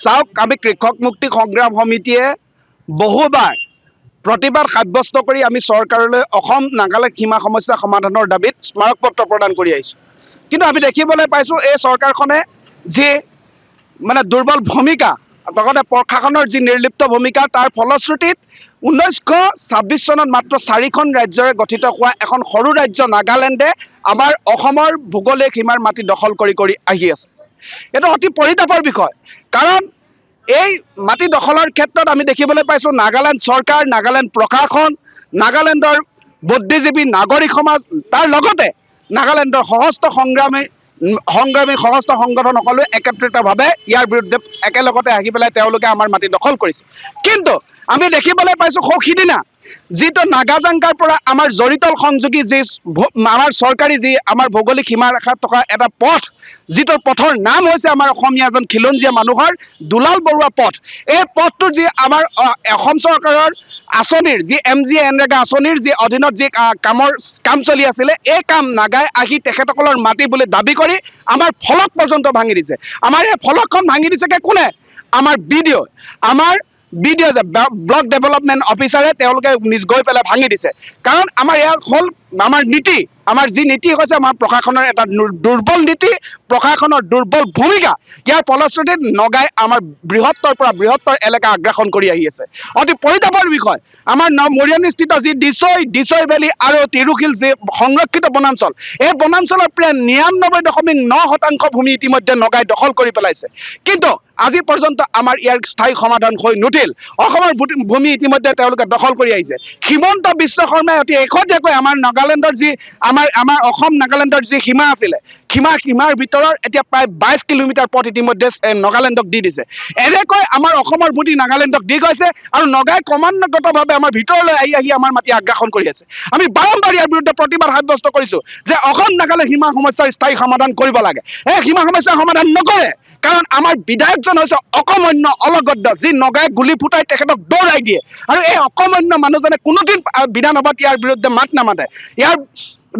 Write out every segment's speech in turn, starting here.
চাওক, আমি কৃষক মুক্তি সংগ্ৰাম সমিতিয়ে বহুবাৰ প্ৰতিবাদ সাব্যস্ত কৰি আমি চৰকাৰলৈ অসম নাগালেণ্ড সীমা সমস্যা সমাধানৰ দাবীত স্মাৰক পত্ৰ প্ৰদান কৰি আহিছোঁ। কিন্তু আমি দেখিবলৈ পাইছোঁ এই চৰকাৰখনে যি মানে দুৰ্বল ভূমিকা, লগতে প্ৰশাসনৰ যি নিৰ্লিপ্ত ভূমিকা, তাৰ ফলশ্ৰুতিত 1926 চনত মাত্ৰ 4খন ৰাজ্যৰে গঠিত হোৱা এখন সৰু ৰাজ্য নাগালেণ্ডে আমাৰ অসমৰ ভৌগোলিক সীমাৰ মাটি দখল কৰি আহি আছে। এইটো অতি পৰিতাপৰ বিষয়, কাৰণ এই মাটি দখলৰ ক্ষেত্ৰত আমি দেখিবলৈ পাইছোঁ নাগালেণ্ড চৰকাৰ, নাগালেণ্ড প্ৰশাসন, নাগালেণ্ডৰ বুদ্ধিজীৱী নাগৰিক সমাজ, তাৰ লগতে নাগালেণ্ডৰ সশস্ত্ৰ সংগ্ৰামী সশস্ত্ৰ সংগঠন সকলোৱে একত্ৰিতভাৱে ইয়াৰ বিৰুদ্ধে একেলগতে আহি পেলাই তেওঁলোকে আমাৰ মাটি দখল কৰিছে। কিন্তু আমি দেখিবলৈ পাইছোঁ সিদিনা যিটো নাগাজাংগাৰ পৰা আমাৰ জৰিতল সংযোগী যি আমাৰ চৰকাৰী যি আমাৰ ভৌগোলিক সীমা ৰেখাত থকা এটা পথ, যিটোৰ পথৰ নাম হৈছে আমাৰ অসমীয়া এজন খিলঞ্জীয়া মানুহৰ দুলাল বৰুৱা পথ। এই পথটো যি আমাৰ অসম চৰকাৰৰ আঁচনিৰ যি MGNREGA আঁচনিৰ যি অধীনত যি কাম চলি আছিলে, এই কাম নাগাই আহি তেখেতসকলৰ মাটি বুলি দাবী কৰি আমাৰ ফলক পৰ্যন্ত ভাঙি দিছে। আমাৰ এই ফলকখন ভাঙি দিছেগে কোনে? আমাৰ BDO, আমাৰ BDO যে ব্লক ডেভেলপমেণ্ট অফিচাৰে তেওঁলোকে গৈ পেলাই ভাঙি দিছে। কাৰণ আমাৰ ইয়াৰ হ'ল আমাৰ নীতি, আমাৰ যি নীতি হৈছে আমাৰ প্ৰশাসনৰ এটা দুৰ্বল নীতি, প্ৰশাসনৰ দুৰ্বল ভূমিকা। ইয়াৰ ফলশ্ৰুতিত নগাই আমাৰ বৃহত্তৰ পৰা বৃহত্তৰ এলেকা আগ্ৰাসন কৰি আহি আছে। অতি পৰিতাপৰ বিষয়, আমাৰ মৰিয়নিস্থিত যি দিছৈ ভেলী আৰু তিৰুশিল যি সংৰক্ষিত বনাঞ্চল, এই বনাঞ্চলৰ প্ৰায় 99.9% ভূমি ইতিমধ্যে নগাই দখল কৰি পেলাইছে। কিন্তু আজি পৰ্যন্ত আমাৰ ইয়াৰ স্থায়ী সমাধান হৈ নুঠিল। অসমৰ ভূমি ইতিমধ্যে তেওঁলোকে দখল কৰি আহিছে। হিমন্ত বিশ্ব শৰ্মাই অতি শেহতীয়াকৈ আমাৰ নাগালেণ্ডৰ যি আমাৰ অসম নাগালেণ্ডৰ যি সীমা আছিলে, সীমাৰ ভিতৰৰ এতিয়া প্ৰায় 22 কিলোমিটাৰ পথ ইতিমধ্যে নাগালেণ্ডক দি দিছে। এনেকৈ আমাৰ অসমৰ ভূমি নাগালেণ্ডক দি গৈছে আৰু নগাই ক্ৰমান্বয়গতভাৱে আমাৰ ভিতৰলৈ আহি আমাৰ মাটি আগ্ৰাসন কৰি আছে। আমি বাৰম্বাৰ ইয়াৰ বিৰুদ্ধে প্ৰতিবাদ সাব্যস্ত কৰিছোঁ যে অসম নাগালেণ্ড সীমা সমস্যাৰ স্থায়ী সমাধান কৰিব লাগে। এই সীমা সমস্যাৰ সমাধান নকৰে, কাৰণ আমাৰ বিধায়কজন হৈছে অকমন্য অলগদ্য, যি নগাই গুলি ফুটাই তেখেতক দৌৰাই দিয়ে। আৰু এই অকমন্য মানুহজনে কোনোদিন বিধানসভাত ইয়াৰ বিৰুদ্ধে মাত নামাতে। ইয়াৰ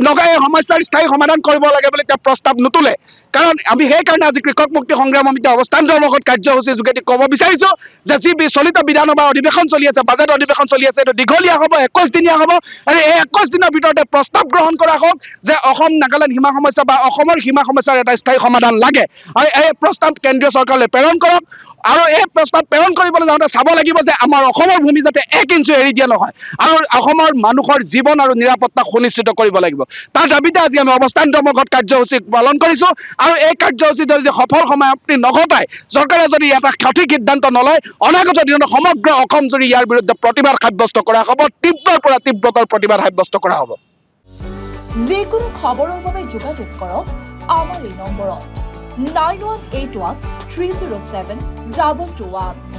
নগাই এই সমস্যাৰ স্থায়ী সমাধান কৰিব লাগে বুলি তেওঁ প্ৰস্তাৱ নুতুলে। কাৰণ আমি সেইকাৰণে আজি কৃষক মুক্তি সংগ্ৰাম সমিতি অৱস্থান ধৰ্মঘট কাৰ্যসূচীৰ যোগেদি ক'ব বিচাৰিছোঁ যে যি চলিত বিধানসভা অধিৱেশন চলি আছে, বাজেট অধিৱেশন চলি আছে, এইটো দীঘলীয়া হ'ব, 21 দিনীয়া হ'ব। আৰু এই 21 দিনৰ ভিতৰতে প্ৰস্তাৱ গ্ৰহণ কৰা হওক যে অসম নাগালেণ্ড সীমা সমস্যা বা অসমৰ সীমা সমস্যাৰ এটা স্থায়ী সমাধান লাগে। আৰু এই প্ৰস্তাৱ কেন্দ্ৰীয় চৰকাৰলৈ প্ৰেৰণ কৰক। আৰু এই প্ৰস্তাৱ প্ৰেৰণ কৰিবলৈ যাওঁতে চাব লাগিব যে আমাৰ অসমৰ ভূমি যাতে 1 ইঞ্চি এৰি দিয়া নহয়, আৰু অসমৰ মানুহৰ জীৱন আৰু নিৰাপত্তা সুনিশ্চিত কৰিব লাগিব। তাৰ দাবীতে আজি আমি অৱস্থান ধৰ্মঘট কাৰ্যসূচী পালন কৰিছোঁ। আৰু এই কাৰ্যসূচী যদি সফল সমাপ্তি নঘটায়, চৰকাৰে যদি এটা সঠিক সিদ্ধান্ত নলয়, অনাগত দিনত সমগ্ৰ অসম জুৰি ইয়াৰ বিৰুদ্ধে প্ৰতিবাদ সাব্যস্ত কৰা হ'ব, তীব্ৰৰ পৰা তীব্ৰতৰ প্ৰতিবাদ সাব্যস্ত কৰা হ'ব। যিকোনো খবৰৰ বাবে যোগাযোগ কৰক আমাৰ এই নম্বৰত 9181 307 2221।